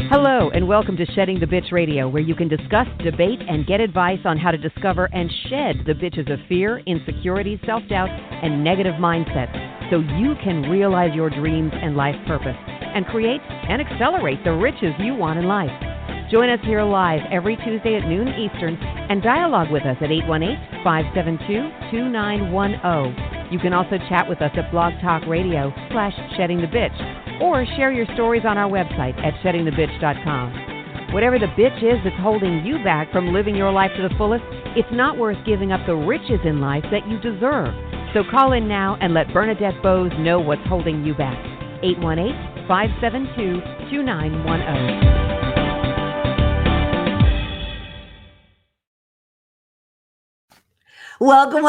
Hello, and welcome to Shedding the Bitch Radio, where you can discuss, debate, and get advice on how to discover and shed the bitches of fear, insecurity, self-doubt, and negative mindsets so you can realize your dreams and life purpose and create and accelerate the riches you want in life. Join us here live every Tuesday at noon Eastern and dialogue with us at 818-572-2910. You can also chat with us at Blog Talk Radio /SheddingTheBitch or share your stories on our website at sheddingthebitch.com. Whatever the bitch is that's holding you back from living your life to the fullest, it's not worth giving up the riches in life that you deserve. So call in now and let Bernadette Bowes know what's holding you back. 818-572-2910. Welcome,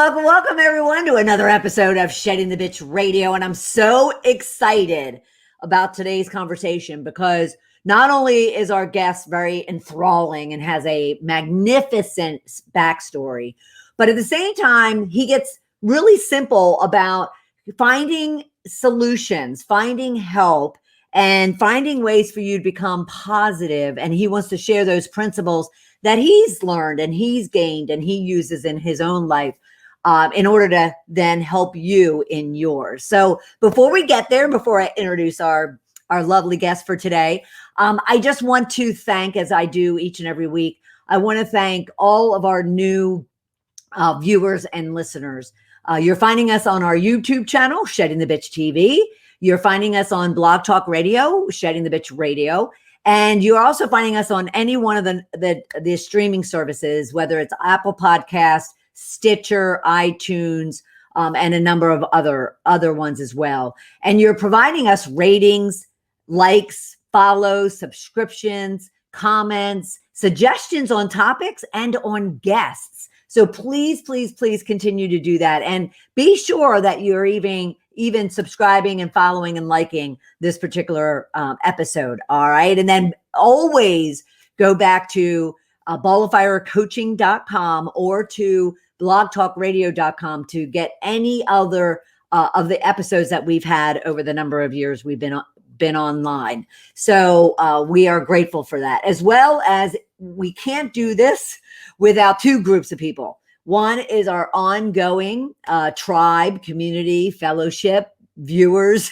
everyone, to another episode of Shedding the Bitch Radio. And I'm so excited about today's conversation because not only is our guest very enthralling and has a magnificent backstory, but at the same time, he gets really simple about finding solutions, finding help, and finding ways for you to become positive. And he wants to share those principles that he's learned and he's gained and he uses in his own life in order to then help you in yours. So before we get there, before I introduce our lovely guest for today, I just want to thank, as I do each and every week, I want to thank all of our new viewers and listeners. You're finding us on our YouTube channel, Shedding the Bitch TV. You're finding us on Blog Talk Radio, Shedding the Bitch Radio. And you're also finding us on any one of the streaming services, whether it's Apple Podcasts, Stitcher, iTunes, and a number of other ones as well. And you're providing us ratings, likes, follows, subscriptions, comments, suggestions on topics, and on guests. So please continue to do that. And be sure that you're even subscribing and following and liking this particular episode. All right. And then always go back to balloffirecoaching.com or to blogtalkradio.com to get any other of the episodes that we've had over the number of years we've been online. So we are grateful for that, as well as we can't do this without two groups of people. One is our ongoing tribe, community, fellowship, viewers.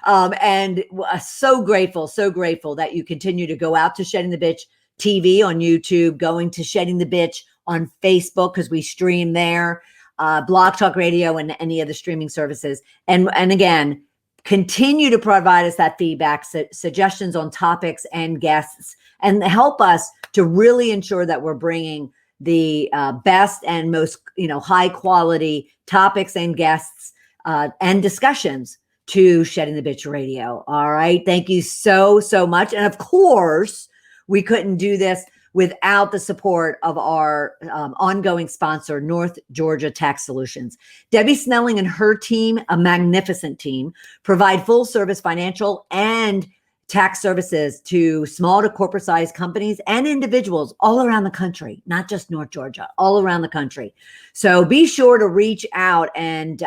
And so grateful that you continue to go out to Shedding the Bitch TV on YouTube, going to Shedding the Bitch on Facebook, because we stream there, Blog Talk Radio and any of the streaming services. And again, continue to provide us that feedback, suggestions on topics and guests, and help us to really ensure that we're bringing the best and most high quality topics and guests and discussions to Shedding the Bitch Radio. All right. Thank you so much. And of course, we couldn't do this without the support of our ongoing sponsor, North Georgia Tax Solutions. Debbie Snelling and her team, a magnificent team, provide full service financial and tax services to small to corporate sized companies and individuals all around the country, not just North Georgia, all around the country. So be sure to reach out and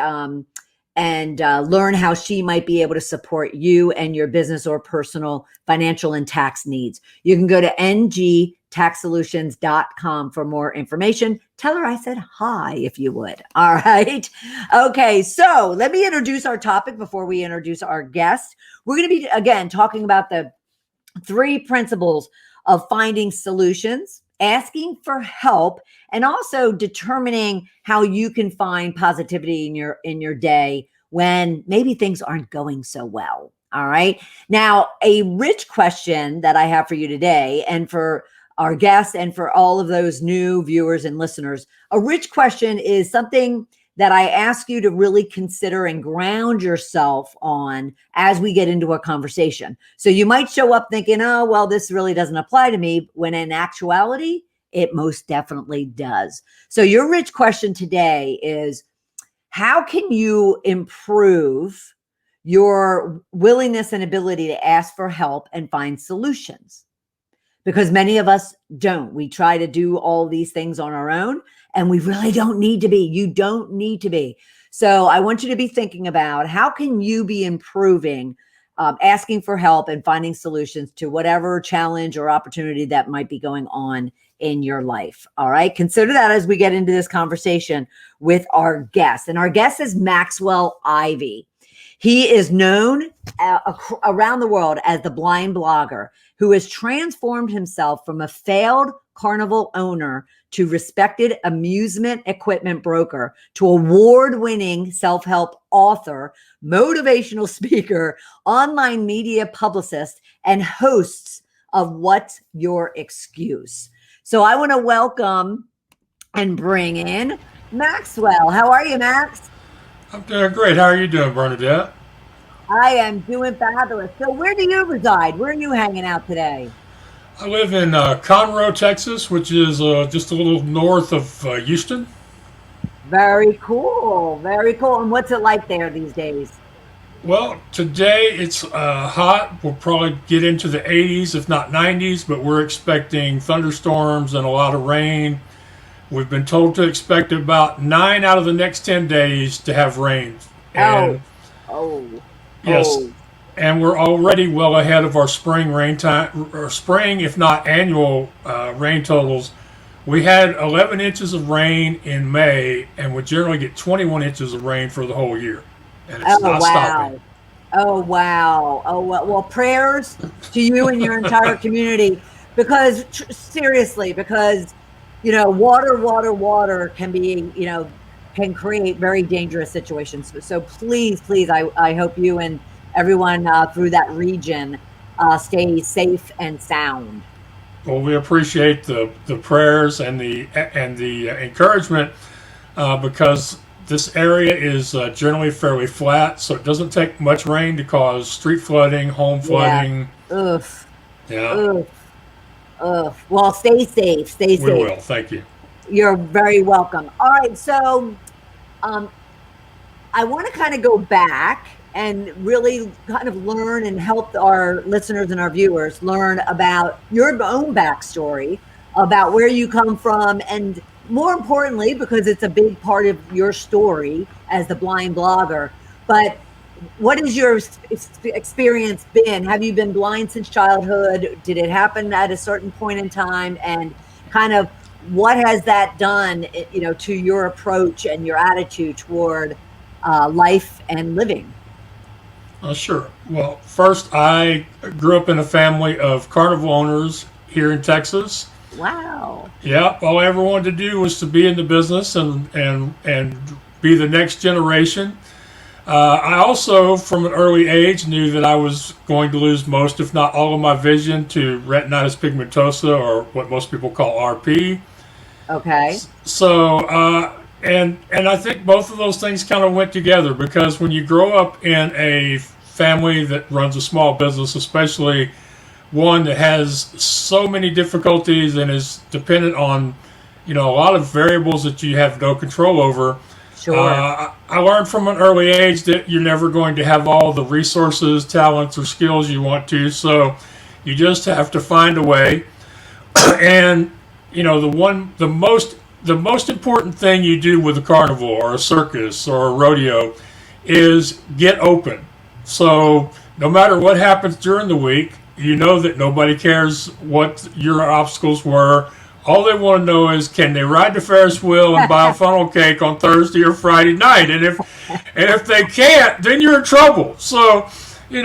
learn how she might be able to support you and your business or personal financial and tax needs. You can go to ngtaxsolutions.com for more information. Tell her I said hi, if you would. All right. Okay. So let me introduce our topic before we introduce our guest. We're going to be, again, talking about the 3 principles of finding solutions, asking for help, and also determining how you can find positivity in your day when maybe things aren't going so well. All right. Now, a rich question that I have for you today, and for our guests and for all of those new viewers and listeners, a rich question is something that I ask you to really consider and ground yourself on as we get into a conversation. So you might show up thinking, oh, well, this really doesn't apply to me, when in actuality, it most definitely does. So your rich question today is, how can you improve your willingness and ability to ask for help and find solutions? Because many of us don't. We try to do all these things on our own, and we really don't need to be. You don't need to be. So I want you to be thinking about, how can you be improving asking for help and finding solutions to whatever challenge or opportunity that might be going on in your life. All right. Consider that as we get into this conversation with our guest. And our guest is Maxwell Ivey. He is known around the world as the blind blogger who has transformed himself from a failed carnival owner to respected amusement equipment broker to award-winning self-help author, motivational speaker, online media publicist, and hosts of What's Your Excuse? So I want to welcome and bring in Maxwell. How are you, Max? I'm doing great. How are you doing, Bernadette? I am doing fabulous. So where do you reside? Where are you hanging out today? I live in Conroe, Texas, which is just a little north of Houston. Very cool. Very cool. And what's it like there these days? Well, today it's hot. We'll probably get into the 80s, if not 90s, but we're expecting thunderstorms and a lot of rain. We've been told to expect about 9 out of the next 10 days to have rain. And yes, and we're already well ahead of our spring rain time, or spring, if not annual rain totals. We had 11 inches of rain in May, and we generally get 21 inches of rain for the whole year. And it's not stopping. Oh, wow. Oh, well, prayers to you and your entire community, because seriously, because water can be, can create very dangerous situations. So please, I hope you and everyone through that region stay safe and sound. Well, we appreciate the prayers and the encouragement because this area is generally fairly flat, so it doesn't take much rain to cause street flooding, home flooding. Yeah. Oof. Yeah. Oof. Well, stay safe. We will. Thank you. You're very welcome. All right. So I want to kind of go back and really kind of learn and help our listeners and our viewers learn about your own backstory, about where you come from, and more importantly, because it's a big part of your story as the blind blogger. But what has your experience been? Have you been blind since childhood? Did it happen at a certain point in time? And kind of what has that done, to your approach and your attitude toward life and living? Sure. Well, first, I grew up in a family of carnival owners here in Texas. Wow. Yeah. All I ever wanted to do was to be in the business and be the next generation. I also, from an early age, knew that I was going to lose most, if not all, of my vision to retinitis pigmentosa, or what most people call RP. Okay. So, and I think both of those things kind of went together, because when you grow up in a family that runs a small business, especially one that has so many difficulties and is dependent on, a lot of variables that you have no control over. Sure. I learned from an early age that you're never going to have all the resources, talents, or skills you want to. So you just have to find a way. And the most important thing you do with a carnival or a circus or a rodeo is get open. So no matter what happens during the week, you know that nobody cares what your obstacles were. All they want to know is, can they ride the Ferris wheel and buy a funnel cake on Thursday or Friday night? And if they can't, then you're in trouble. So, you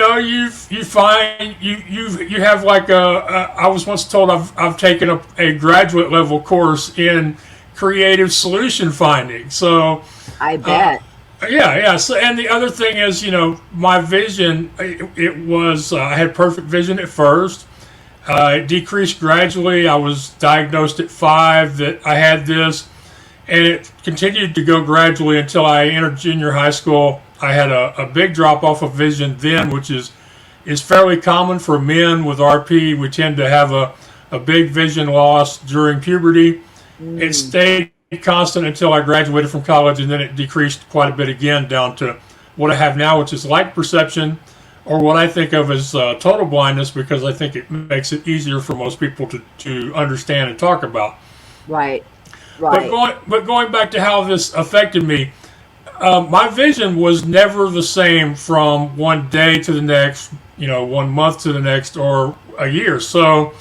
have like I was once told I've taken a graduate level course in creative solution finding. So I bet. Yeah. So, and the other thing is, my vision, it was, I had perfect vision at first. It decreased gradually. I was diagnosed at 5 that I had this, and it continued to go gradually until I entered junior high school. I had a big drop off of vision then, which is fairly common for men with RP. We tend to have a big vision loss during puberty. It stayed constant until I graduated from college, and then it decreased quite a bit again down to what I have now, which is light perception, or what I think of as total blindness, because I think it makes it easier for most people to understand and talk about. Right. But going back to how this affected me, my vision was never the same from one day to the next, 1 month to the next, or a year. So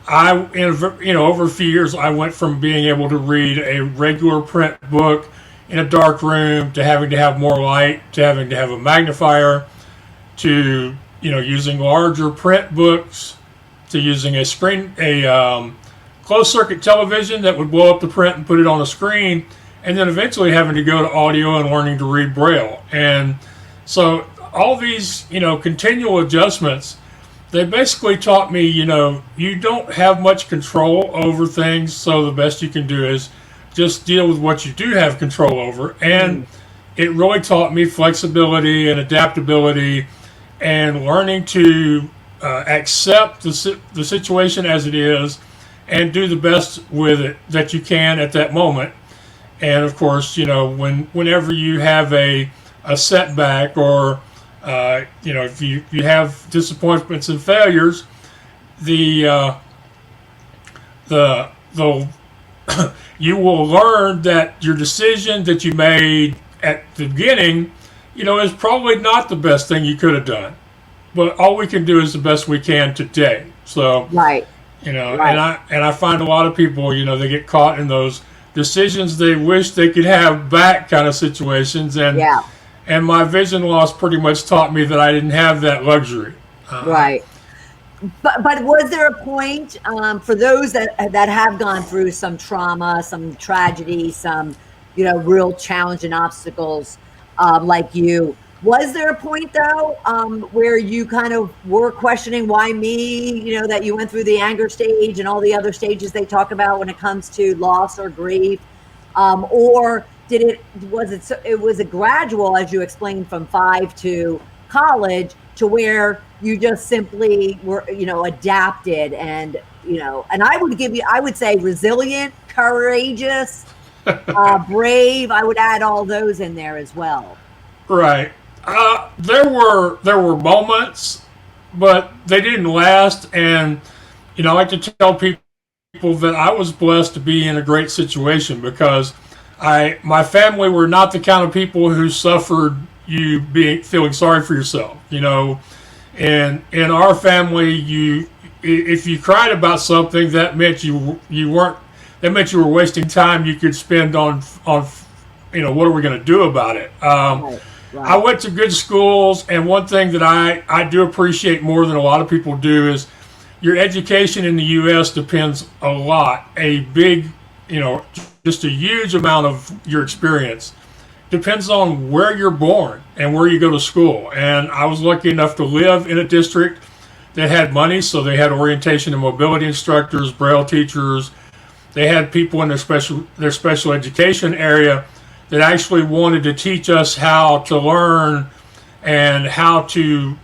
over a few years, I went from being able to read a regular print book in a dark room to having to have more light, to having to have a magnifier, to using larger print books, to using a closed circuit television that would blow up the print and put it on a screen, and then eventually having to go to audio and learning to read Braille. And so all these continual adjustments, they basically taught me you don't have much control over things, so the best you can do is just deal with what you do have control over. And it really taught me flexibility and adaptability and learning to accept the situation as it is and do the best with it that you can at that moment. And of course, whenever you have a setback, or if you have disappointments and failures, the you will learn that your decision that you made at the beginning, is probably not the best thing you could have done. But all we can do is the best we can today. So, right. Right. And I find a lot of people, they get caught in those decisions they wish they could have back kind of situations. And and my vision loss pretty much taught me that I didn't have that luxury. Right. But was there a point for those that have gone through some trauma, some tragedy, some real challenge and obstacles like you? Was there a point though where you kind of were questioning, why me? That you went through the anger stage and all the other stages they talk about when it comes to loss or grief, or was it gradual, as you explained, from 5 to college, to where you just simply were adapted and and I would say resilient, courageous, brave. I would add all those in there as well. Right. There were moments, but they didn't last. And I like to tell people that I was blessed to be in a great situation, because my family were not the kind of people who suffered you feeling sorry for yourself. And in our family, if you cried about something, that meant you were wasting time you could spend on what are we going to do about it. Right. I went to good schools, and one thing that I do appreciate more than a lot of people do is your education in the U.S. depends a lot, just a huge amount of your experience depends on where you're born and where you go to school. And I was lucky enough to live in a district that had money, so they had orientation and mobility instructors, Braille teachers. They had people in their special education area that actually wanted to teach us how to learn and how to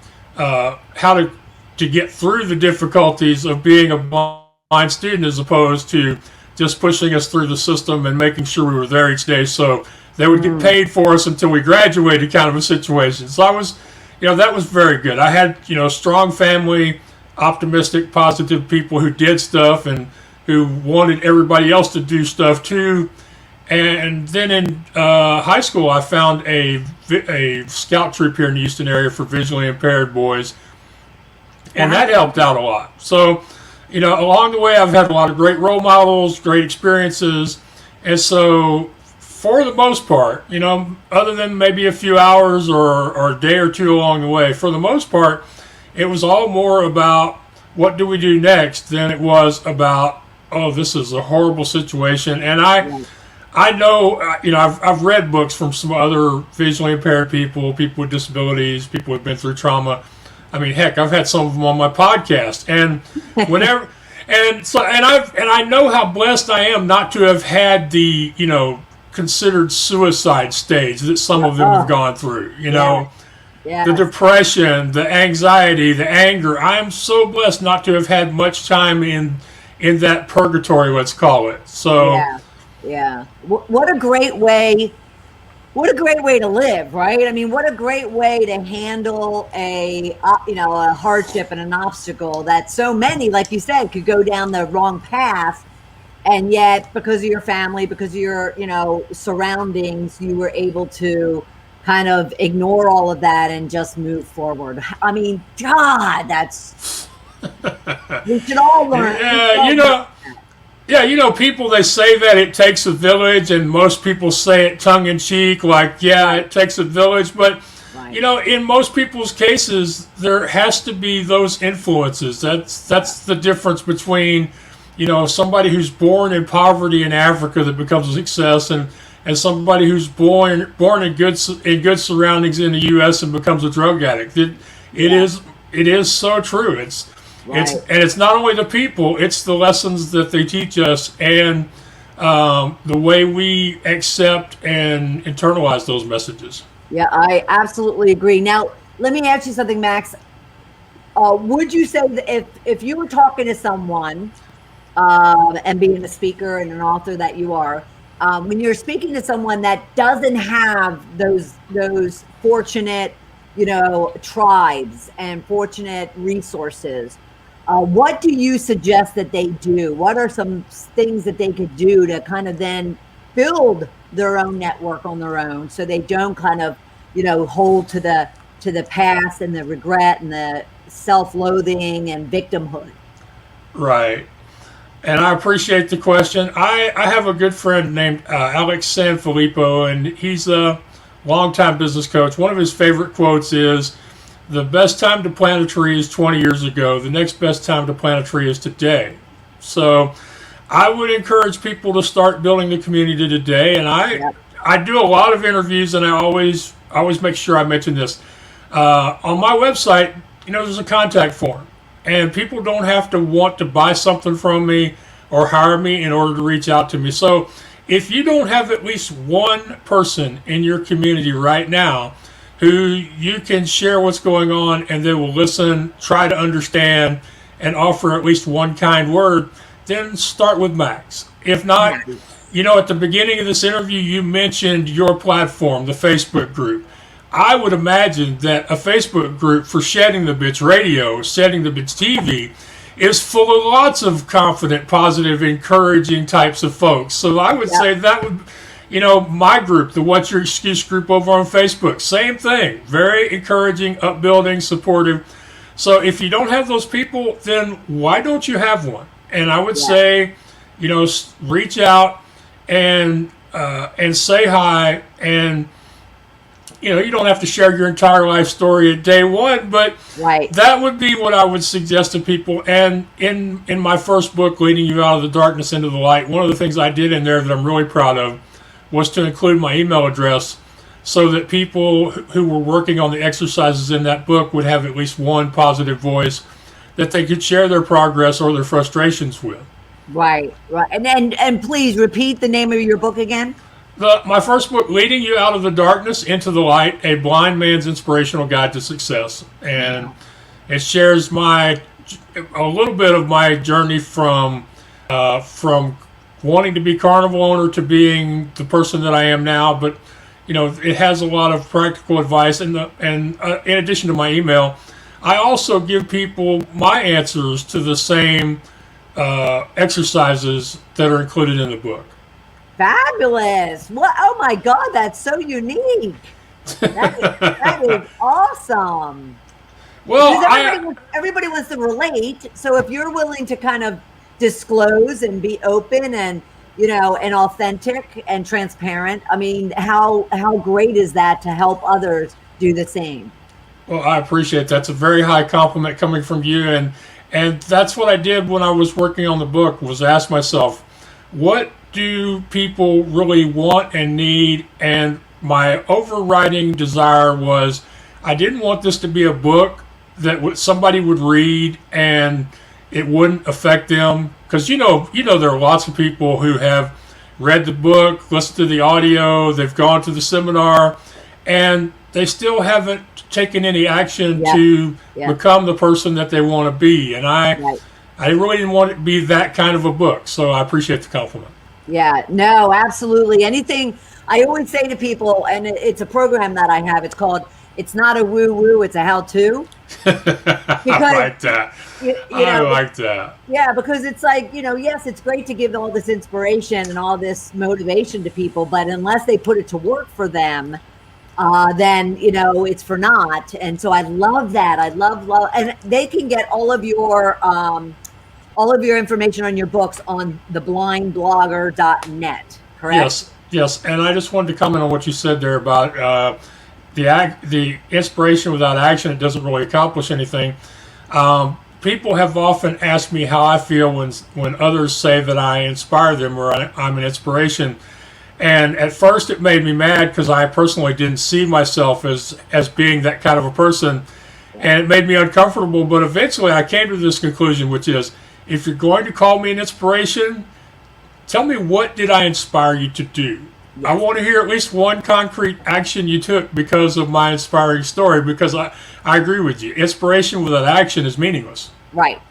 get through the difficulties of being a blind student, as opposed to just pushing us through the system and making sure we were there each day so they would get paid for us until we graduated, kind of a situation. So that was very good. I had, strong family, optimistic, positive people who did stuff and who wanted everybody else to do stuff too. And then in high school, I found a scout troop here in the Houston area for visually impaired boys, and that helped out a lot. So, along the way, I've had a lot of great role models, great experiences, and so for the most part, other than maybe a few hours or a day or two along the way, for the most part, it was all more about what do we do next than it was about, oh, this is a horrible situation. And I know, I've read books from some other visually impaired people with disabilities, people who've been through trauma. I mean, heck, I've had some of them on my podcast, and whenever, and I know how blessed I am not to have had the, considered suicide stage that some of them have gone through. The depression, the anxiety, the anger. I am so blessed not to have had much time in that purgatory, let's call it. So. Yeah. What a great way to live, right? I mean, what a great way to handle a hardship and an obstacle that so many, like you said, could go down the wrong path. And yet, because of your family, because of your, surroundings, you were able to kind of ignore all of that and just move forward. I mean, God, we should all learn. People, they say that it takes a village, and most people say it tongue in cheek, like, it takes a village. But, in most people's cases, there has to be those influences. That's the difference between, somebody who's born in poverty in Africa that becomes a success, and somebody who's born in good surroundings in the U.S. and becomes a drug addict. It is so true. It's not only the people; it's the lessons that they teach us, and the way we accept and internalize those messages. Yeah, I absolutely agree. Now, let me ask you something, Max. Would you say that if you were talking to someone, and being a speaker and an author that you are, when you're speaking to someone that doesn't have those fortunate, tribes and fortunate resources, what do you suggest that they do? What are some things that they could do to kind of then build their own network on their own, so they don't kind of, hold to the past and the regret and the self-loathing and victimhood? Right. And I appreciate the question. I have a good friend named Alex Sanfilippo, and he's a longtime business coach. One of his favorite quotes is, "The best time to plant a tree is 20 years ago. The next best time to plant a tree is today." So I would encourage people to start building the community today. And I do a lot of interviews, and I always make sure I mention this. On my website, there's a contact form. And people don't have to want to buy something from me or hire me in order to reach out to me. So if you don't have at least one person in your community right now who you can share what's going on, and they will listen, try to understand, and offer at least one kind word, then start with Max. If not, at the beginning of this interview, you mentioned your platform, the Facebook group. I would imagine that a Facebook group for Shedding the Bitch Radio, Shedding the Bitch TV, is full of lots of confident, positive, encouraging types of folks. So I would say that would, my group, the What's Your Excuse group over on Facebook, same thing. Very encouraging, upbuilding, supportive. So if you don't have those people, then why don't you have one? And I would say, reach out and say hi, and you don't have to share your entire life story at day one, but that would be what I would suggest to people. And in my first book, Leading You Out of the Darkness into the Light, one of the things I did in there that I'm really proud of was to include my email address, so that people who were working on the exercises in that book would have at least one positive voice that they could share their progress or their frustrations with. Right. And please repeat the name of your book again. My first book, Leading You Out of the Darkness into the Light, A Blind Man's Inspirational Guide to Success. And it shares a little bit of my journey from wanting to be carnival owner to being the person that I am now. But, it has a lot of practical advice. And in addition to my email, I also give people my answers to the same exercises that are included in the book. Fabulous. What? Oh my God, that's so unique. That is awesome. Well, everybody wants to relate. So if you're willing to kind of disclose and be open and, and authentic and transparent, I mean, how great is that to help others do the same? Well, I appreciate that. That's a very high compliment coming from you. And that's what I did when I was working on the book, was ask myself, what do people really want and need? And my overriding desire was, I didn't want this to be a book that somebody would read and it wouldn't affect them. Because there are lots of people who have read the book, listened to the audio, they've gone to the seminar, and they still haven't taken any action to become the person that they want to be. And I really didn't want it to be that kind of a book. So I appreciate the compliment. Yeah, no, absolutely. Anything I always say to people, and it's a program that I have, it's called, it's not a woo-woo, it's a how-to. I like that. I like that. Yeah, because it's like, yes, it's great to give all this inspiration and all this motivation to people, but unless they put it to work for them, then, it's for naught. And so I love that. I love, and they can get all of your information on your books on theblindblogger.net, correct? Yes. And I just wanted to comment on what you said there about the inspiration without action. It doesn't really accomplish anything. People have often asked me how I feel when others say that I inspire them or I'm an inspiration. And at first it made me mad because I personally didn't see myself as being that kind of a person. And it made me uncomfortable. But eventually I came to this conclusion, which is, if you're going to call me an inspiration, tell me, what did I inspire you to do? Yes. I want to hear at least one concrete action you took because of my inspiring story, because I agree with you. Inspiration without action is meaningless. Right.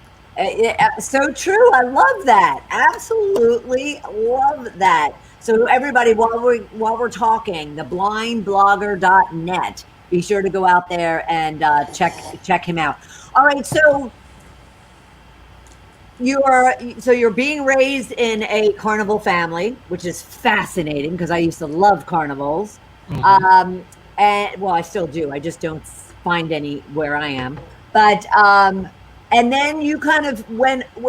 So true. I love that. Absolutely love that. So everybody, while we're talking, theblindblogger.net, be sure to go out there and check him out. All right. So you're being raised in a carnival family, which is fascinating because I used to love carnivals. Mm-hmm. And I still do. I just don't find any where I am. But and then you kind of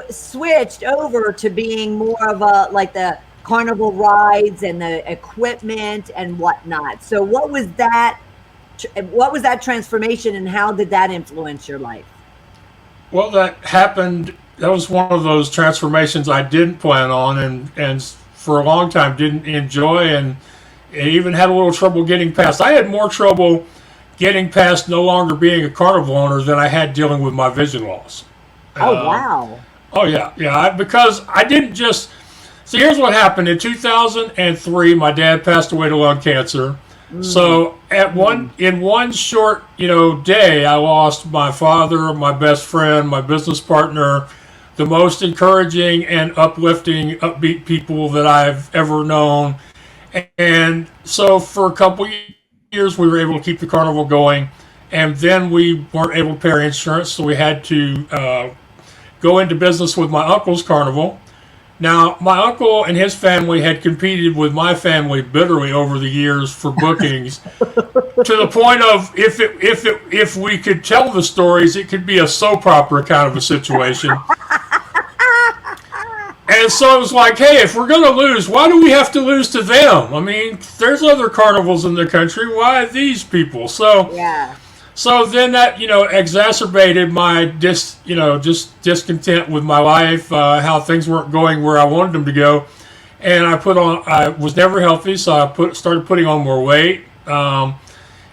switched over to being more of the carnival rides and the equipment and whatnot. So what was that transformation, and how did that influence your life? Well, that happened. That was one of those transformations I didn't plan on, and for a long time didn't enjoy, and even had a little trouble getting past. I had more trouble getting past no longer being a carnival owner than I had dealing with my vision loss. Oh, wow. Oh, yeah. Because I didn't just... See, here's what happened. In 2003, my dad passed away to lung cancer. So in one short, day, I lost my father, my best friend, my business partner, the most encouraging and uplifting, upbeat people that I've ever known. And so for a couple years, we were able to keep the carnival going. And then we weren't able to pay our insurance, so we had to go into business with my uncle's carnival. Now, my uncle and his family had competed with my family bitterly over the years for bookings, to the point of if we could tell the stories, it could be a soap opera kind of a situation. And so it was like, hey, if we're going to lose, why do we have to lose to them? I mean, there's other carnivals in the country. Why these people? So yeah. So then that, exacerbated my just discontent with my life, how things weren't going where I wanted them to go. And I was never healthy, so I started putting on more weight. And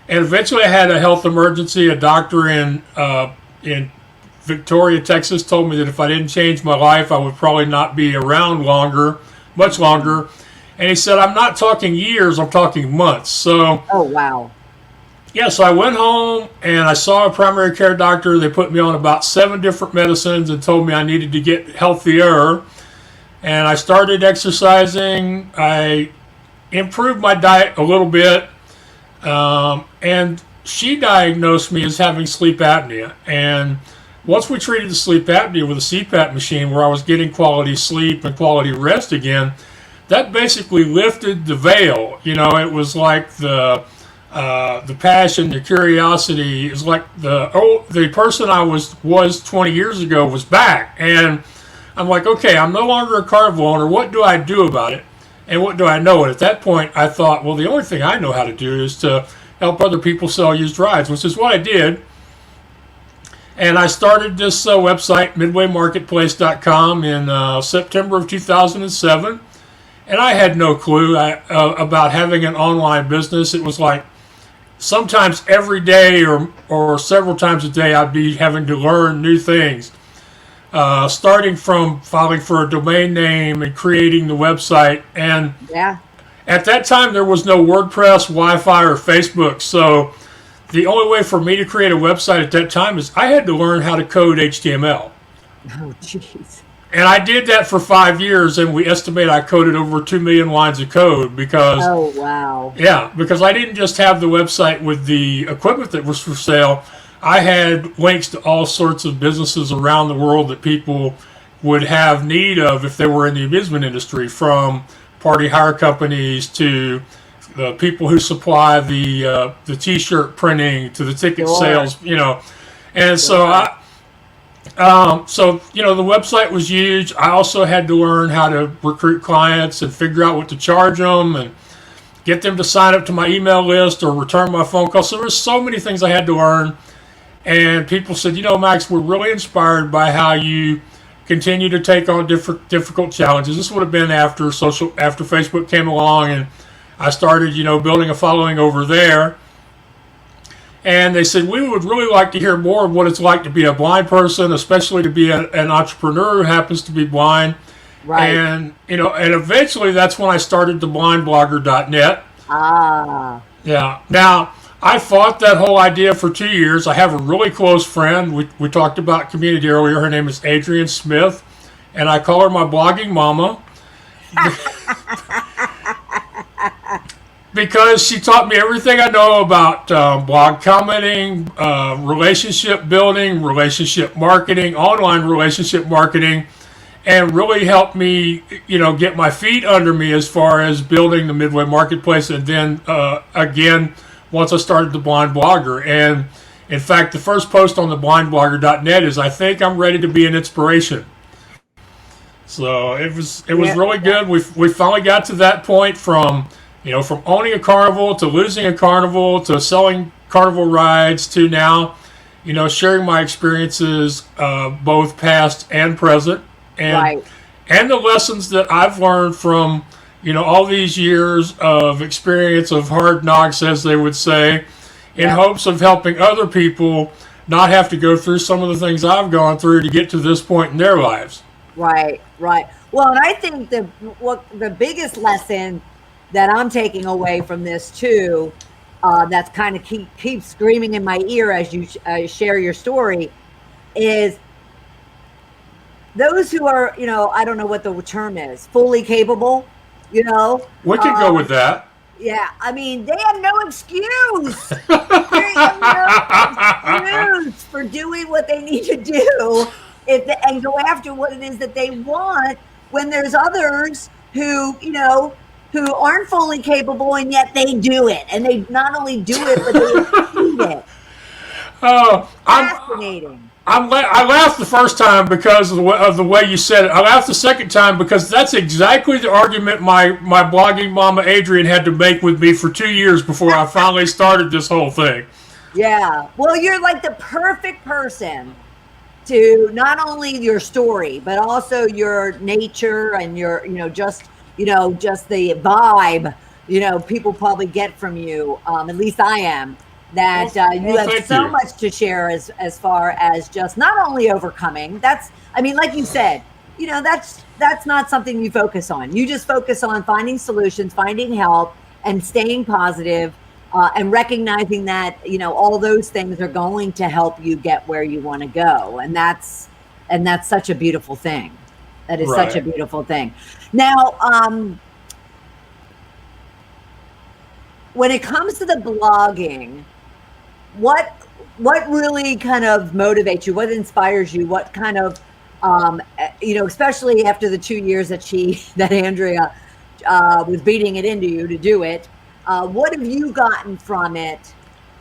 eventually I had a health emergency. A doctor in Victoria, Texas told me that if I didn't change my life, I would probably not be around much longer. And he said, I'm not talking years, I'm talking months. So, oh, wow. Yeah, so I went home and I saw a primary care doctor. They put me on about 7 different medicines and told me I needed to get healthier. And I started exercising. I improved my diet a little bit. And she diagnosed me as having sleep apnea. And once we treated the sleep apnea with a CPAP machine where I was getting quality sleep and quality rest again, that basically lifted the veil. It was like the passion, the curiosity is like the person I was 20 years ago was back. And I'm like, okay, I'm no longer a carnival owner. What do I do about it? And what do I know? And at that point, I thought, well, the only thing I know how to do is to help other people sell used rides, which is what I did. And I started this website, midwaymarketplace.com, in September of 2007. And I had no clue about having an online business. It was like sometimes every day or several times a day, I'd be having to learn new things. Starting from filing for a domain name and creating the website. And yeah. At that time, there was no WordPress, Wi-Fi, or Facebook. So the only way for me to create a website at that time is I had to learn how to code HTML. Oh, jeez. And I did that for 5 years, and we estimate I coded over 2 million lines of code because... Oh, wow. Yeah, because I didn't just have the website with the equipment that was for sale. I had links to all sorts of businesses around the world that people would have need of if they were in the amusement industry, from party hire companies to the people who supply the T-shirt printing to the ticket sales, you know. And so the website was huge. I also had to learn how to recruit clients and figure out what to charge them and get them to sign up to my email list or return my phone call. So there were so many things I had to learn. And people said, you know, Max, we're really inspired by how you continue to take on difficult challenges. This would have been after Facebook came along, and I started, you know, building a following over there. And they said, we would really like to hear more of what it's like to be a blind person, especially to be an entrepreneur who happens to be blind. Right. And, you know, and eventually that's when I started theblindblogger.net. Ah. Yeah. Now, I fought that whole idea for 2 years. I have a really close friend. We talked about community earlier. Her name is Adrienne Smith, and I call her my blogging mama. Because she taught me everything I know about blog commenting, relationship building, relationship marketing, online relationship marketing, and really helped me, you know, get my feet under me as far as building the Midway Marketplace. And then again, once I started the Blind Blogger. And in fact, the first post on the blindblogger.net is, I think I'm ready to be an inspiration. So it was really good. We finally got to that point from owning a carnival to losing a carnival to selling carnival rides to now, you know, sharing my experiences, both past and present, and the lessons that I've learned from, you know, all these years of experience of hard knocks, as they would say, in hopes of helping other people not have to go through some of the things I've gone through to get to this point in their lives. Right. Well, and I think the biggest lesson that I'm taking away from this too, that's kind of keeps screaming in my ear as you share your story, is those who are, you know, I don't know what the term is, fully capable, you know. We could go with that. Yeah, I mean, they have no excuse. They have no excuse for doing what they need to do and go after what it is that they want, when there's others who, you know, who aren't fully capable, and yet they do it. And they not only do it, but they achieve it. Oh, fascinating. I laughed the first time because of the way you said it. I laughed the second time because that's exactly the argument my blogging mama Adrienne had to make with me for 2 years before I finally started this whole thing. Yeah. Well, you're like the perfect person to not only your story, but also your nature and your, you know, just the vibe, you know, people probably get from you. At least I am. That you have so much to share as far as just not only overcoming. That's, I mean, like you said, you know, that's not something you focus on. You just focus on finding solutions, finding help, and staying positive, and recognizing that, you know, all those things are going to help you get where you want to go. And that's such a beautiful thing. That is such a beautiful thing. Now, when it comes to the blogging, what really kind of motivates you? What inspires you? What kind of, you know, especially after the 2 years that Andrea was beating it into you to do it, what have you gotten from it,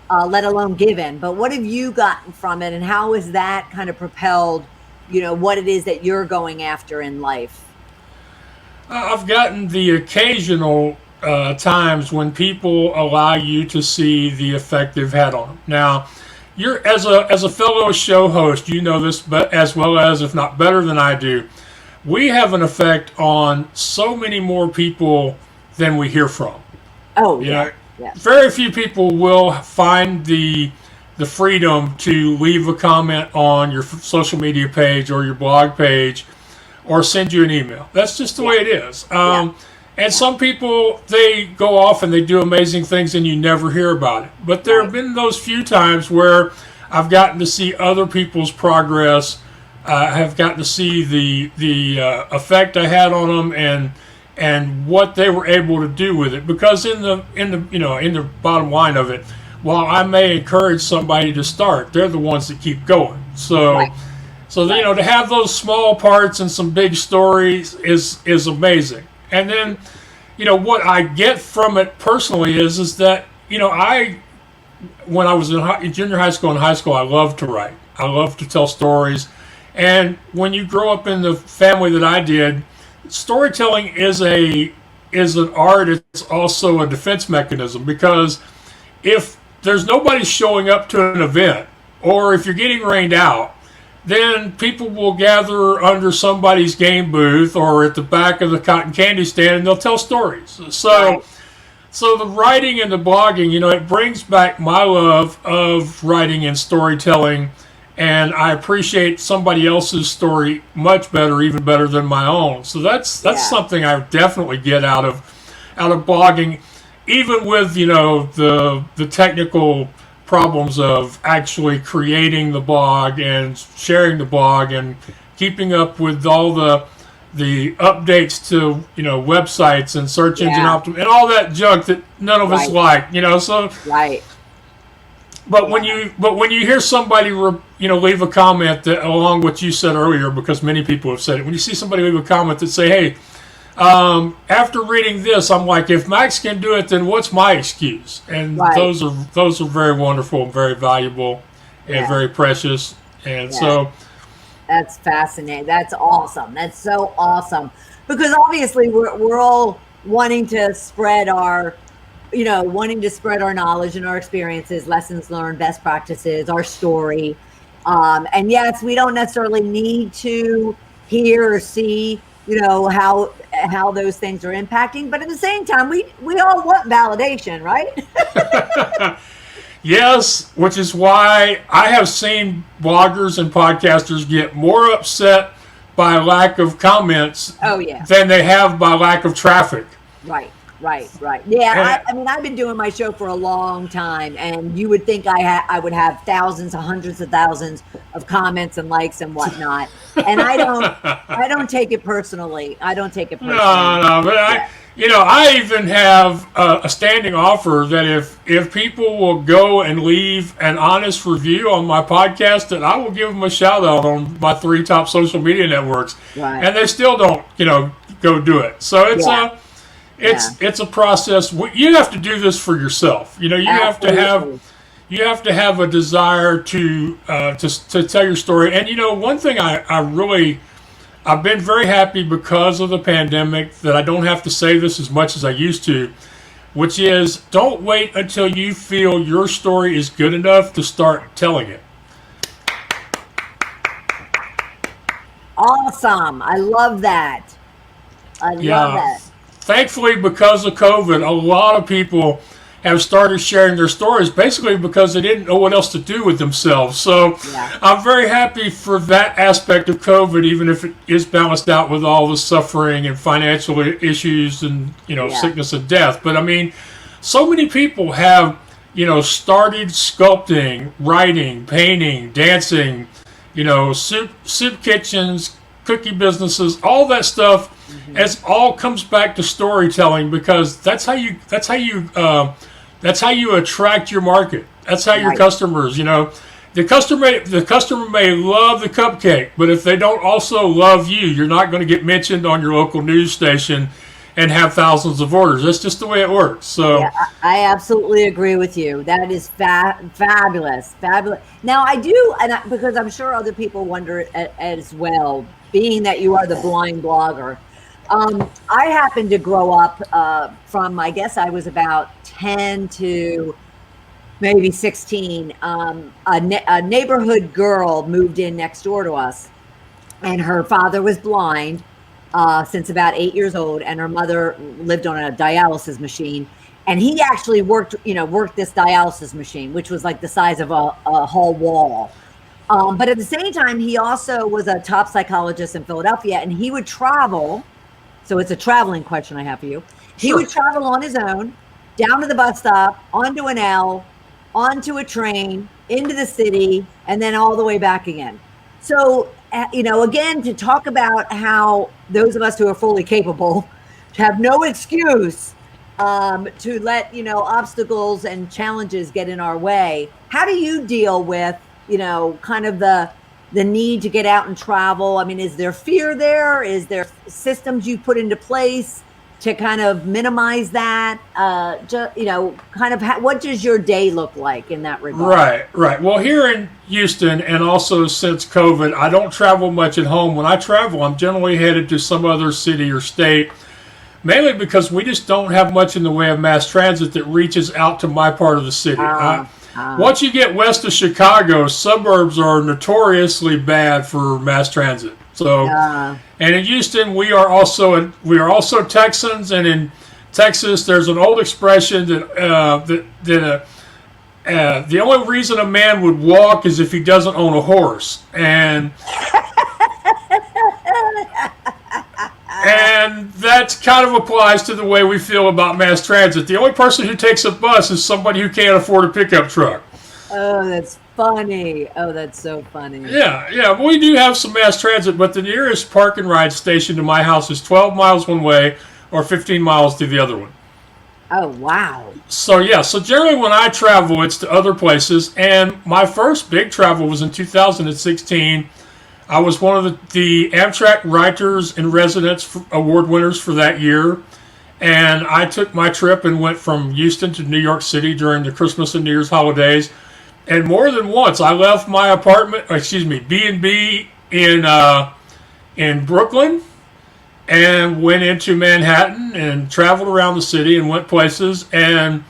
let alone given, but what have you gotten from it, and how has that kind of propelled, you know, what it is that you're going after in life? I've gotten the occasional times when people allow you to see the effect they've had on them. Now, you're as a fellow show host, you know this, but as well as, if not better than I do, we have an effect on so many more people than we hear from. Oh, you know, very few people will find the freedom to leave a comment on your social media page or your blog page or send you an email. That's just the way it is. And some people, they go off and they do amazing things and you never hear about it. But there have been those few times where I've gotten to see other people's progress. I have gotten to see the effect I had on them and what they were able to do with it. Because in the bottom line of it, while I may encourage somebody to start, they're the ones that keep going. So, Right. To have those small parts and some big stories is amazing. And then, what I get from it personally is that, when I was in junior high school and high school, I loved to write. I loved to tell stories. And when you grow up in the family that I did, storytelling is an art. It's also a defense mechanism, because if there's nobody showing up to an event, or if you're getting rained out, then people will gather under somebody's game booth or at the back of the cotton candy stand, and they'll tell stories. So the writing and the blogging, it brings back my love of writing and storytelling, and I appreciate somebody else's story much better, even better than my own. So that's something I definitely get out of blogging, even with the technical problems of actually creating the blog and sharing the blog and keeping up with all the updates to websites and search engine optim and all that junk that none of us like. So right. But when you hear somebody leave a comment that along what you said earlier, because many people have said it, when you see somebody leave a comment that say, hey, after reading this, I'm like, if Max can do it, then what's my excuse? And those are very wonderful and very valuable and very precious. And so that's fascinating. That's awesome. That's so awesome, because obviously we're all wanting to spread our knowledge and our experiences, lessons learned, best practices, our story. And yes, we don't necessarily need to hear or see, how those things are impacting. But at the same time, we all want validation, right? Yes, which is why I have seen bloggers and podcasters get more upset by lack of comments than they have by lack of traffic. Right. Yeah, I've been doing my show for a long time, and you would think I would have thousands, hundreds of thousands of comments and likes and whatnot, and I don't take it personally. No, but I even have a standing offer that if people will go and leave an honest review on my podcast, that I will give them a shout out on my 3 top social media networks, and they still don't, go do it. So it's a process. You have to do this for yourself. You have to have a desire to tell your story. And one thing I've been very happy because of the pandemic that I don't have to say this as much as I used to, which is, don't wait until you feel your story is good enough to start telling it. Awesome. I love that. I love that. Thankfully, because of COVID, a lot of people have started sharing their stories, basically because they didn't know what else to do with themselves. So I'm very happy for that aspect of COVID, even if it is balanced out with all the suffering and financial issues and sickness and death. But so many people have started sculpting, writing, painting, dancing, soup kitchens, cookie businesses, all that stuff. It all comes back to storytelling, because that's how you attract your market. That's how your customers, the customer may love the cupcake, but if they don't also love you, you're not going to get mentioned on your local news station and have thousands of orders. That's just the way it works. So I absolutely agree with you. That is fabulous. Now because I'm sure other people wonder as well, being that you are the blind blogger. I happened to grow up from, I guess I was about 10 to maybe 16. A neighborhood girl moved in next door to us, and her father was blind since about 8 years old, and her mother lived on a dialysis machine. And he actually worked this dialysis machine, which was like the size of a whole wall. But at the same time, he also was a top psychologist in Philadelphia, and he would travel. So it's a traveling question I have for you. He would travel on his own, down to the bus stop, onto an L, onto a train, into the city, and then all the way back again. So, again, to talk about how those of us who are fully capable have no excuse to let, obstacles and challenges get in our way. How do you deal with, kind of the need to get out and travel? I mean, is there fear there? Is there systems you put into place to kind of minimize that? What does your day look like in that regard? Right. Well, here in Houston, and also since COVID, I don't travel much at home. When I travel, I'm generally headed to some other city or state, mainly because we just don't have much in the way of mass transit that reaches out to my part of the city. Once you get west of Chicago, suburbs are notoriously bad for mass transit. So, and in Houston, we are also Texans, and in Texas, there's an old expression that the only reason a man would walk is if he doesn't own a horse, and that kind of applies to the way we feel about mass transit. The only person who takes a bus is somebody who can't afford a pickup truck. Oh, that's funny. Oh, that's so funny. Yeah. We do have some mass transit, but the nearest park and ride station to my house is 12 miles one way or 15 miles to the other one. Oh, wow. So generally when I travel, it's to other places. And my first big travel was in 2016. I was one of the Amtrak Writers in Residence Award winners for that year. And I took my trip and went from Houston to New York City during the Christmas and New Year's holidays. And more than once, I left my B&B in Brooklyn and went into Manhattan and traveled around the city and went places. And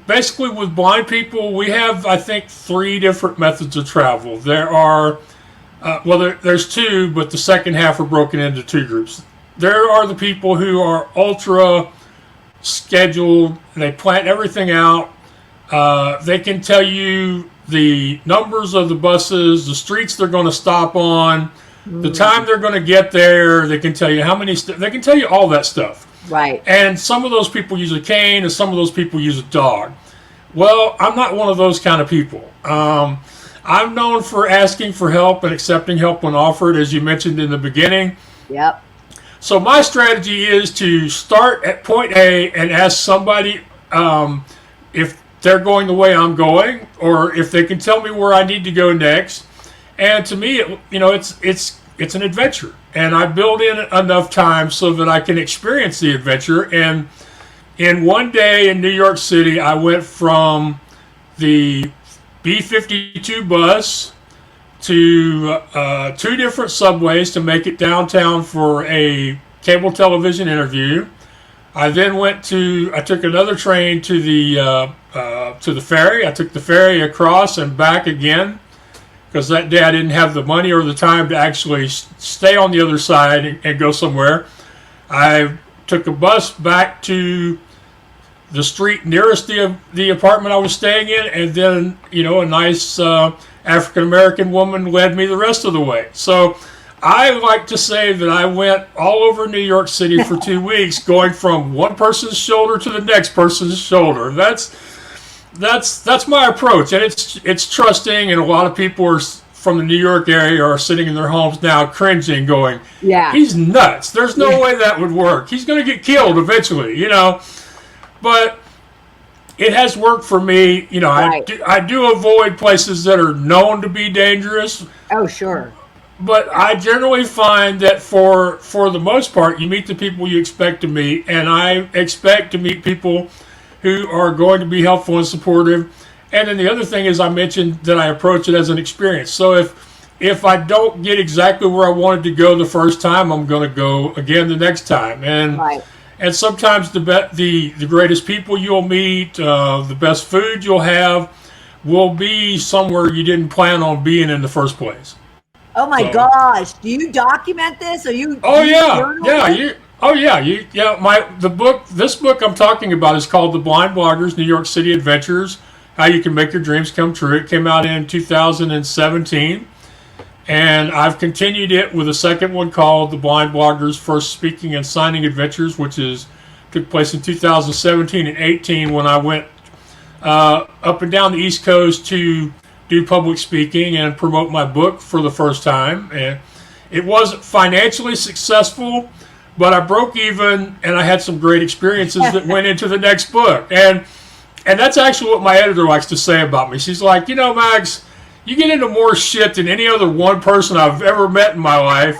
basically with blind people, we have, I think, 3 different methods of travel. There are, there's 2, but the second half are broken into 2 groups. There are the people who are ultra scheduled, they plan everything out. They can tell you the numbers of the buses, the streets they're going to stop on, the time they're going to get there. They can tell you how many. They can tell you all that stuff. Right. And some of those people use a cane, and some of those people use a dog. Well, I'm not one of those kind of people. I'm known for asking for help and accepting help when offered, as you mentioned in the beginning. Yep. So my strategy is to start at point A and ask somebody if they're going the way I'm going, or if they can tell me where I need to go next. And to me, it's an adventure, and I build in enough time so that I can experience the adventure. And in one day in New York City, I went from the B-52 bus to 2 different subways to make it downtown for a cable television interview. I then I took another train to the ferry. I took the ferry across and back again, because that day I didn't have the money or the time to actually stay on the other side and go somewhere. I took a bus back to the street nearest the apartment I was staying in, and then, a nice African-American woman led me the rest of the way. So I like to say that I went all over New York City for 2 weeks, going from one person's shoulder to the next person's shoulder. That's my approach, and it's trusting. And a lot of people from the New York area are sitting in their homes now, cringing, going, "Yeah, he's nuts. There's no way that would work. He's going to get killed eventually." But it has worked for me. Right. I do avoid places that are known to be dangerous. Oh, sure. But I generally find that for the most part, you meet the people you expect to meet, and I expect to meet people who are going to be helpful and supportive. And then the other thing is, I mentioned that I approach it as an experience. So if I don't get exactly where I wanted to go the first time, I'm going to go again the next time. And right. And sometimes the greatest people you'll meet, the best food you'll have, will be somewhere you didn't plan on being in the first place. Oh my gosh! Do you document this? Are you? This book I'm talking about is called The Blind Bloggers: New York City Adventures: How You Can Make Your Dreams Come True. It came out in 2017, and I've continued it with a second one called The Blind Bloggers: First Speaking and Signing Adventures, which took place in 2017 and 18 when I went up and down the East Coast to do public speaking and promote my book for the first time. And it wasn't financially successful, but I broke even, and I had some great experiences that went into the next book. And that's actually what my editor likes to say about me. She's like, Max, you get into more shit than any other one person I've ever met in my life,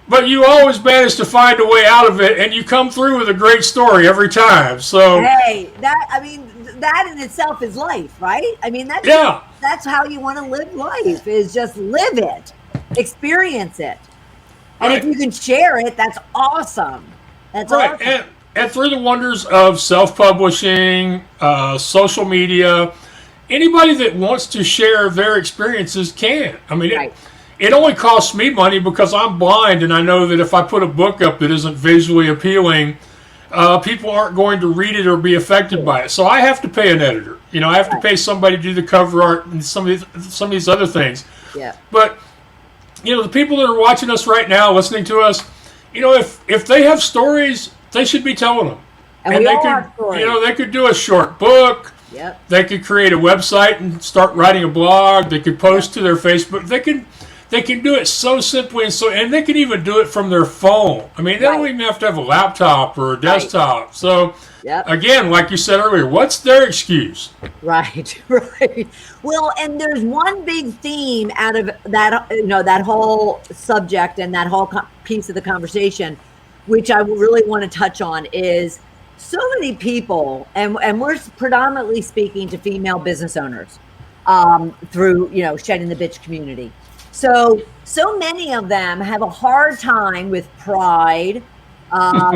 but you always manage to find a way out of it, and you come through with a great story every time. So hey, that in itself is life, right? I mean, that's how you want to live life, is just live it, experience it. And if you can share it, that's awesome. That's awesome. And through the wonders of self-publishing, social media, anybody that wants to share their experiences can. I mean, it only costs me money because I'm blind, and I know that if I put a book up that isn't visually appealing, people aren't going to read it or be affected by it. So I have to pay an editor. I have to pay somebody to do the cover art and some of these other things. Yeah. But the people that are watching us right now, listening to us, if they have stories, they should be telling them. And they could, they could do a short book. Yep. They could create a website and start writing a blog. They could post to their Facebook. They can do it so simply and they can even do it from their phone. I mean, they don't even have to have a laptop or a desktop. So, again, like you said earlier, what's their excuse? Right. Well, and there's one big theme out of that, that whole subject and that whole piece of the conversation, which I really want to touch on, is so many people, and we're predominantly speaking to female business owners through, Shedding the Bitch community. So many of them have a hard time with pride,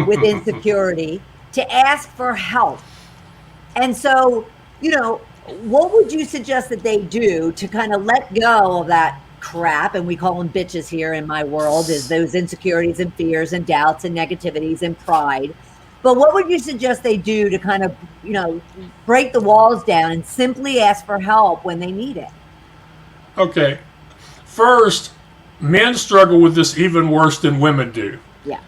with insecurity, to ask for help. And so, what would you suggest that they do to kind of let go of that crap? And we call them bitches here in my world, is those insecurities and fears and doubts and negativities and pride. But what would you suggest they do to kind of, break the walls down and simply ask for help when they need it? Okay. First, men struggle with this even worse than women do. Yeah.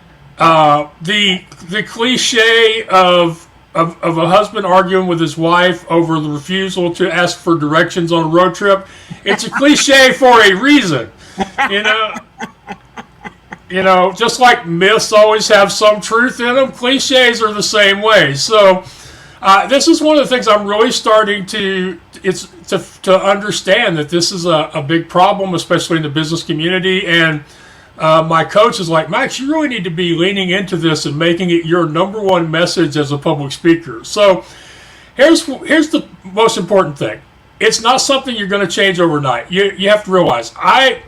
The cliche of a husband arguing with his wife over the refusal to ask for directions on a road trip, it's a cliche for a reason. Just like myths always have some truth in them, cliches are the same way. So this is one of the things I'm really starting to understand, that this is a big problem, especially in the business community. And my coach is like, Max, you really need to be leaning into this and making it your number one message as a public speaker. So here's the most important thing. It's not something you're going to change overnight. You have to realize,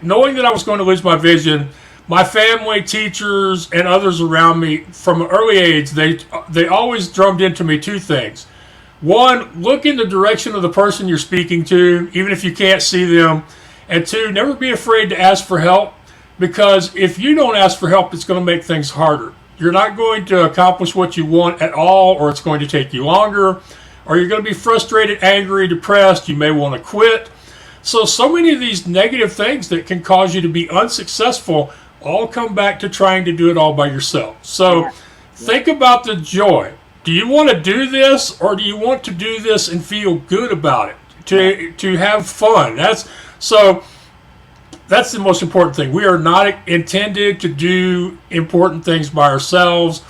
knowing that I was going to lose my vision, my family, teachers, and others around me from an early age, they always drummed into me two things. One, look in the direction of the person you're speaking to, even if you can't see them. And two, never be afraid to ask for help, because if you don't ask for help, it's going to make things harder. You're not going to accomplish what you want at all, or it's going to take you longer, or you're going to be frustrated, angry, depressed. You may want to quit. So many of these negative things that can cause you to be unsuccessful all come back to trying to do it all by yourself. So think about the joy. Do you want to do this, or do you want to do this and feel good about it, to have fun? That's the most important thing. We are not intended to do important things by ourselves,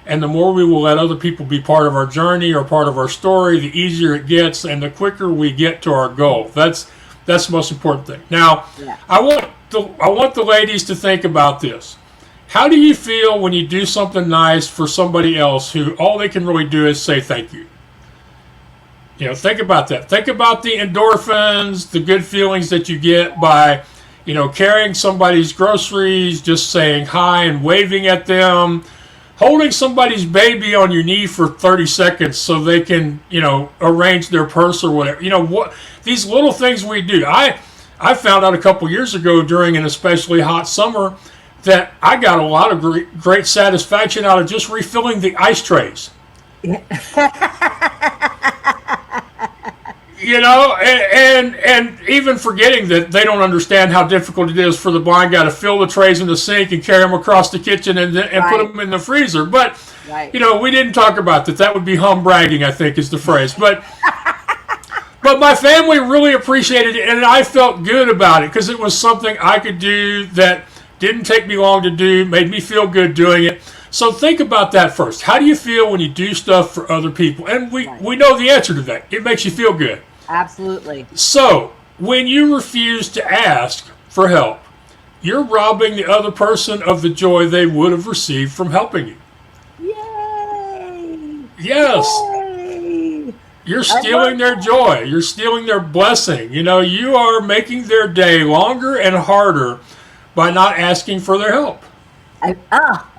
and the more we will let other people be part of our journey or part of our story, the easier it gets, and the quicker we get to our goal. That's the most important thing. Now, I want the ladies to think about this. How do you feel when you do something nice for somebody else who all they can really do is say thank you? Think about that. Think about the endorphins, the good feelings that you get by, carrying somebody's groceries, just saying hi and waving at them, holding somebody's baby on your knee for 30 seconds so they can, arrange their purse or whatever. These little things we do. I found out a couple years ago during an especially hot summer that I got a lot of great satisfaction out of just refilling the ice trays. And even forgetting that they don't understand how difficult it is for the blind guy to fill the trays in the sink and carry them across the kitchen and put them in the freezer. But, we didn't talk about that. That would be hum-bragging, I think is the phrase. But my family really appreciated it, and I felt good about it because it was something I could do that didn't take me long to do, made me feel good doing it. So think about that first. How do you feel when you do stuff for other people? And we know the answer to that. It makes you feel good. Absolutely. So when you refuse to ask for help, you're robbing the other person of the joy they would have received from helping you. Yay! Yes. Yay! You're stealing their joy. You're stealing their blessing. You know, you are making their day longer and harder by not asking for their help.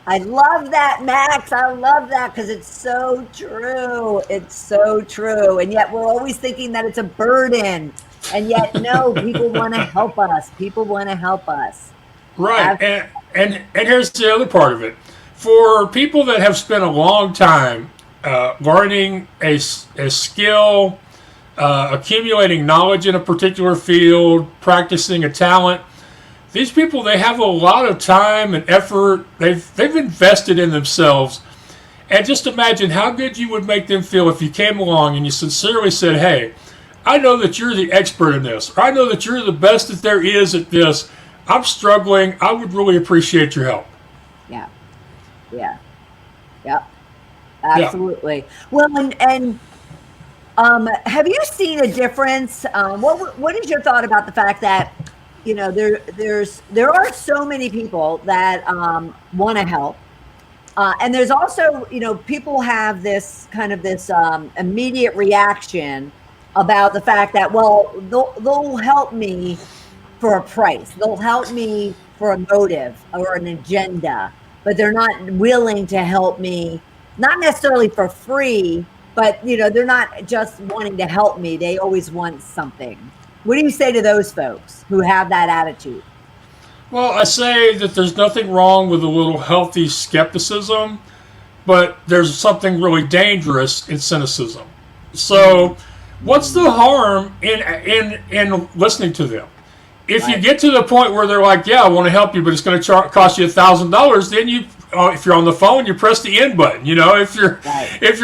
I love that, Max. I love that because it's so true. It's so true. And yet we're always thinking that it's a burden. And yet, no, people want to help us. People want to help us. Right. And here's the other part of it. For people that have spent a long time learning a skill, accumulating knowledge in a particular field, practicing a talent, these people, they have a lot of time and effort. They've invested in themselves. And just imagine how good you would make them feel if you came along and you sincerely said, hey, I know that you're the expert in this, or I know that you're the best that there is at this. I'm struggling. I would really appreciate your help. Yeah. Absolutely. Yeah. Well, and have you seen a difference? What is your thought about the fact that, you know, there are so many people that want to help, and there's also, you know, people have this kind of this immediate reaction about the fact that, well, they'll help me for a price, they'll help me for a motive or an agenda, but they're not willing to help me, not necessarily for free, but, you know, they're not just wanting to help me, they always want something. What do you say to those folks who have that attitude? Well, I say that there's nothing wrong with a little healthy skepticism, but there's something really dangerous in cynicism. So what's the harm in listening to them? If you get to the point where they're like, yeah, I want to help you, but it's going to cost you $1,000, then you, if you're on the phone, you press the end button. You know, if you're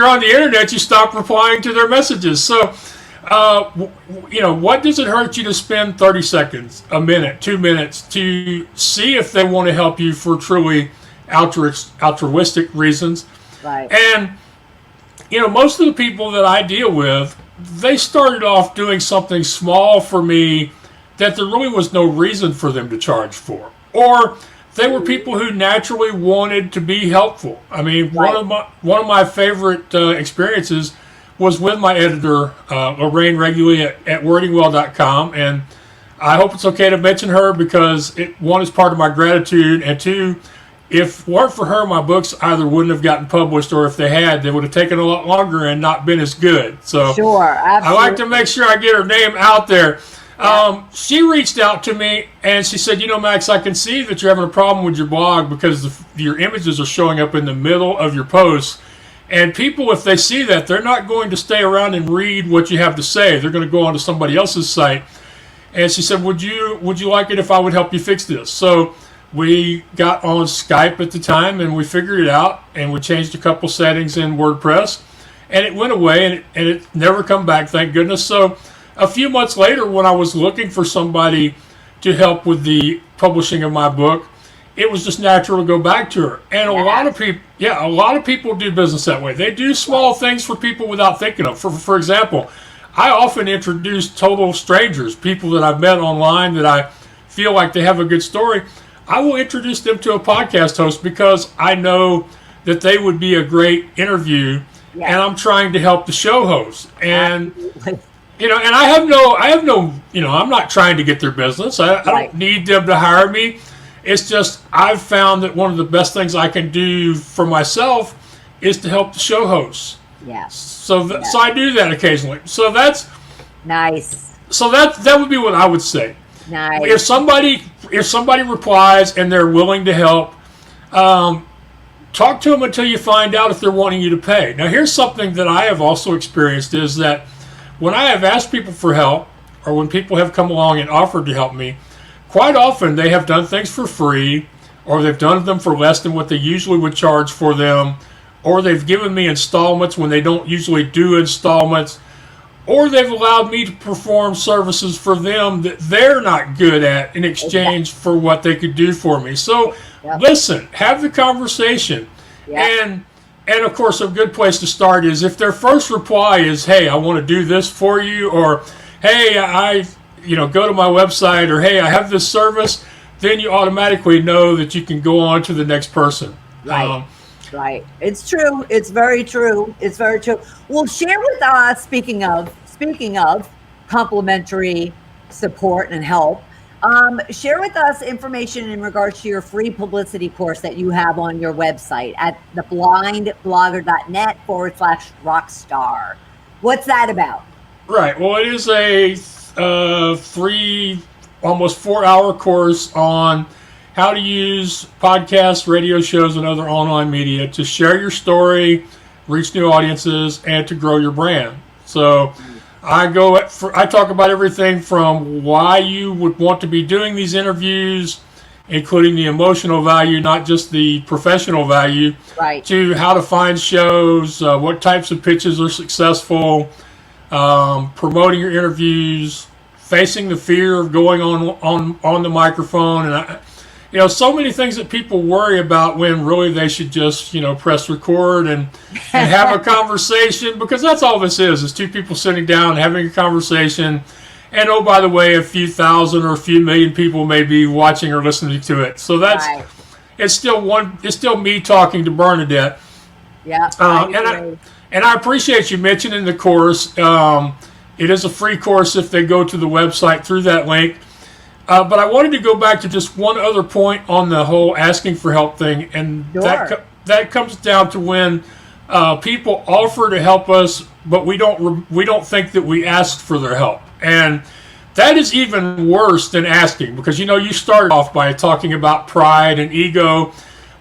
on the internet, you stop replying to their messages. So, you know, what does it hurt you to spend 30 seconds, a minute, 2 minutes to see if they want to help you for truly altruistic reasons? Right. And, you know, most of the people that I deal with, they started off doing something small for me that there really was no reason for them to charge for. Or they were people who naturally wanted to be helpful. I mean, one of my favorite experiences was with my editor, Lorraine Regularly at wordingwell.com. And I hope it's okay to mention her because one is part of my gratitude, and two, if it weren't for her, my books either wouldn't have gotten published, or if they had, they would have taken a lot longer and not been as good. So sure, absolutely. I like to make sure I get her name out there. She reached out to me and she said, you know, Max, I can see that you're having a problem with your blog because your images are showing up in the middle of your posts. And people, if they see that, they're not going to stay around and read what you have to say. They're going to go onto somebody else's site. And she said, would you like it if I would help you fix this? So we got on Skype at the time and we figured it out, and we changed a couple settings in WordPress, and it went away, and it never come back, thank goodness. So a few months later, when I was looking for somebody to help with the publishing of my book, it was just natural to go back to her. And a lot of people do business that way. They do small things for people without thinking of. For example, I often introduce total strangers, people that I've met online that I feel like they have a good story. I will introduce them to a podcast host because I know that they would be a great interview, and I'm trying to help the show host. And you know, and I have no, you know, I'm not trying to get their business. I don't need them to hire me. It's just I've found that one of the best things I can do for myself is to help the show hosts. Yes. So I do that occasionally. So that's nice. So that would be what I would say. Nice. If somebody replies and they're willing to help, talk to them until you find out if they're wanting you to pay. Now, here's something that I have also experienced is that when I have asked people for help, or when people have come along and offered to help me, quite often they have done things for free, or they've done them for less than what they usually would charge for them, or they've given me installments when they don't usually do installments, or they've allowed me to perform services for them that they're not good at in exchange for what they could do for me. So listen, have the conversation. And of course, a good place to start is if their first reply is, hey, I want to do this for you, or hey, go to my website, or hey, I have this service, then you automatically know that you can go on to the next person. Right. It's true. It's very true. It's very true. Well, share with us, speaking of complimentary support and help, share with us information in regards to your free publicity course that you have on your website at theblindblogger.net/rockstar. What's that about? Right. Well, it is a free, almost 4-hour course on how to use podcasts, radio shows, and other online media to share your story, reach new audiences, and to grow your brand. So I talk about everything from why you would want to be doing these interviews, including the emotional value, not just the professional value, to how to find shows, what types of pitches are successful, promoting your interviews, facing the fear of going on the microphone, and so many things that people worry about when really they should just, press record and have a conversation, because that's all this is two people sitting down and having a conversation. And oh, by the way, a few thousand or a few million people may be watching or listening to it. So it's still me talking to Bernadette. Yeah. And I appreciate you mentioning the course. It is a free course if they go to the website through that link. But I wanted to go back to just one other point on the whole asking for help thing, and that comes down to when people offer to help us, but we don't think that we asked for their help, and that is even worse than asking, because you started off by talking about pride and ego.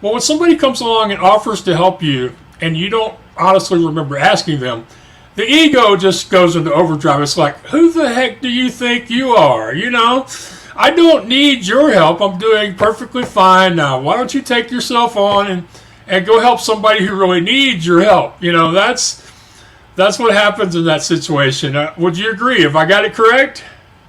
Well, when somebody comes along and offers to help you, and you don't honestly remember asking them, the ego just goes into overdrive. It's like, who the heck do you think you are? I don't need your help. I'm doing perfectly fine now. Why don't you take yourself on and go help somebody who really needs your help? That's what happens in that situation. Would you agree? Have I got it correct?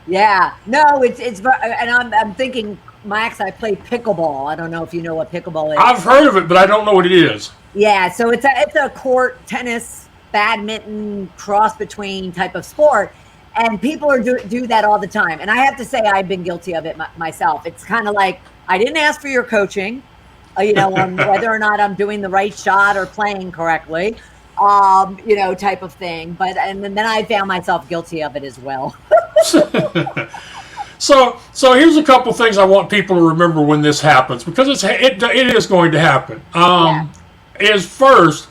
Yeah. No, it's and I'm thinking, Max, I play pickleball. I don't know if you know what pickleball is. I've heard of it, but I don't know what it is. Yeah. So it's a court tennis, badminton, cross between type of sport. And people do that all the time. And I have to say, I've been guilty of it myself. It's kind of like, I didn't ask for your coaching, on whether or not I'm doing the right shot or playing correctly, type of thing. And then I found myself guilty of it as well. So here's a couple things I want people to remember when this happens, because it is going to happen. Is first,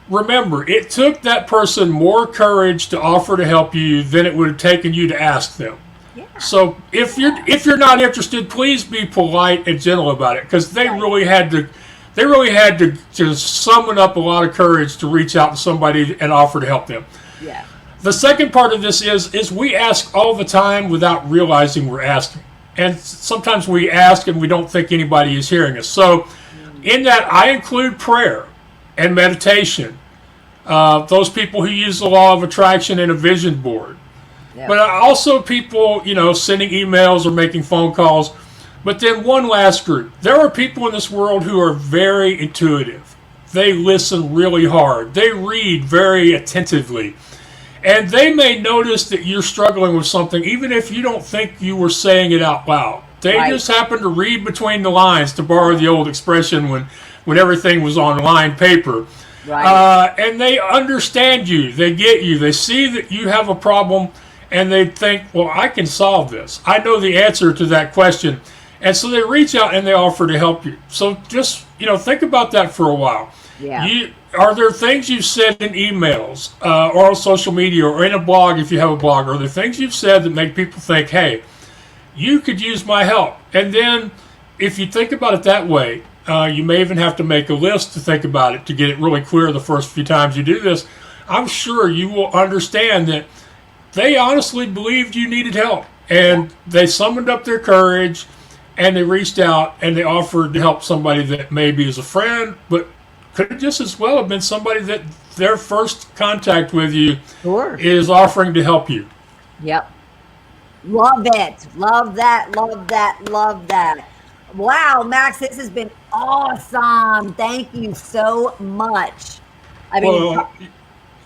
remember, it took that person more courage to offer to help you than it would have taken you to ask them. Yeah. So if you're not interested, please be polite and gentle about it, because they really had to summon up a lot of courage to reach out to somebody and offer to help them. Yeah. The second part of this is we ask all the time without realizing we're asking, and sometimes we ask and we don't think anybody is hearing us. So in that, I include prayer and meditation. Those people who use the law of attraction and a vision board. Yep. But also people, sending emails or making phone calls. But then one last group. There are people in this world who are very intuitive. They listen really hard. They read very attentively. And they may notice that you're struggling with something, even if you don't think you were saying it out loud. They just happen to read between the lines, to borrow the old expression when everything was on lined paper. Right. And they understand you. They get you. They see that you have a problem, and they think, well, I can solve this. I know the answer to that question. And so they reach out and they offer to help you. So just, think about that for a while. Yeah. Are there things you've said in emails or on social media or in a blog, if you have a blog, are there things you've said that make people think, hey, you could use my help? And then if you think about it that way, you may even have to make a list to think about it to get it really clear the first few times you do this. I'm sure you will understand that they honestly believed you needed help, and they summoned up their courage, and they reached out and they offered to help somebody that maybe is a friend, but could just as well have been somebody that their first contact with you Sure. is offering to help you. Yep. Love it. Love that. Love that. Love that. Wow, Max, this has been awesome. Thank you so much. I mean,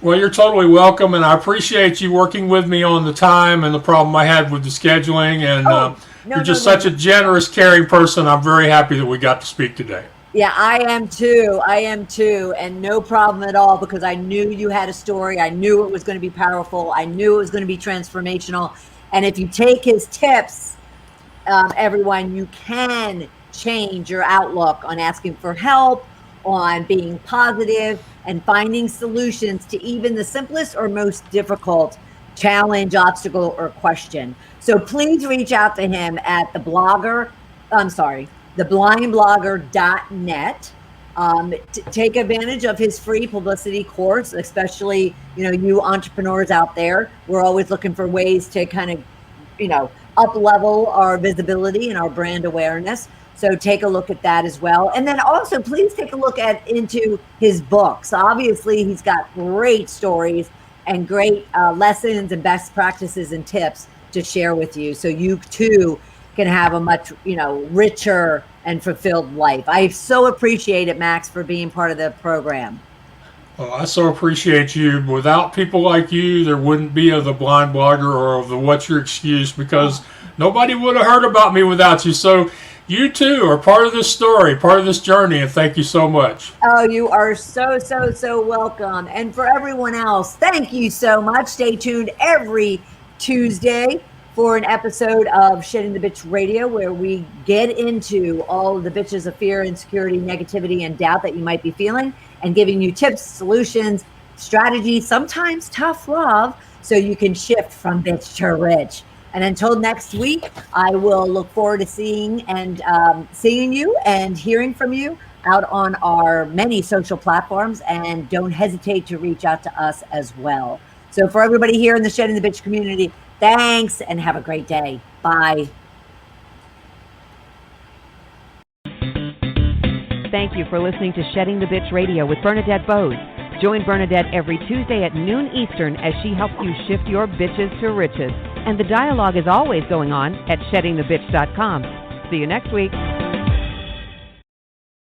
Well, you're totally welcome, and I appreciate you working with me on the time and the problem I had with the scheduling. And you're just such a generous, caring person. I'm very happy that we got to speak today. yeah, I am too. I am too. And no problem at all, because I knew you had a story. I knew it was going to be powerful. I knew it was going to be transformational. And if you take his tips, everyone, you can change your outlook on asking for help, on being positive, and finding solutions to even the simplest or most difficult challenge, obstacle, or question. So please reach out to him at theblindblogger.net. Take advantage of his free publicity course, especially, you entrepreneurs out there. We're always looking for ways to kind of, up level our visibility and our brand awareness. So take a look at that as well. And then also, please take a look into his books. Obviously, he's got great stories and great lessons and best practices and tips to share with you, so you too can have a much, richer and fulfilled life. I so appreciate it, Max, for being part of the program. Well, I so appreciate you. Without people like you, there wouldn't be of the Blind Blogger or of the What's Your Excuse, because nobody would have heard about me without you. So you too are part of this story, part of this journey, and thank you so much. Oh, you are so, so, so welcome. And for everyone else, thank you so much. Stay tuned every Tuesday for an episode of Shedding the Bitch Radio, where we get into all of the bitches of fear, insecurity, negativity, and doubt that you might be feeling, and giving you tips, solutions, strategies, sometimes tough love, so you can shift from bitch to rich. And until next week, I will look forward to seeing you and hearing from you out on our many social platforms. And don't hesitate to reach out to us as well. So for everybody here in the Shedding the Bitch community, thanks and have a great day. Bye. Thank you for listening to Shedding the Bitch Radio with Bernadette Bose. Join Bernadette every Tuesday at noon Eastern as she helps you shift your bitches to riches. And the dialogue is always going on at sheddingthebitch.com. See you next week.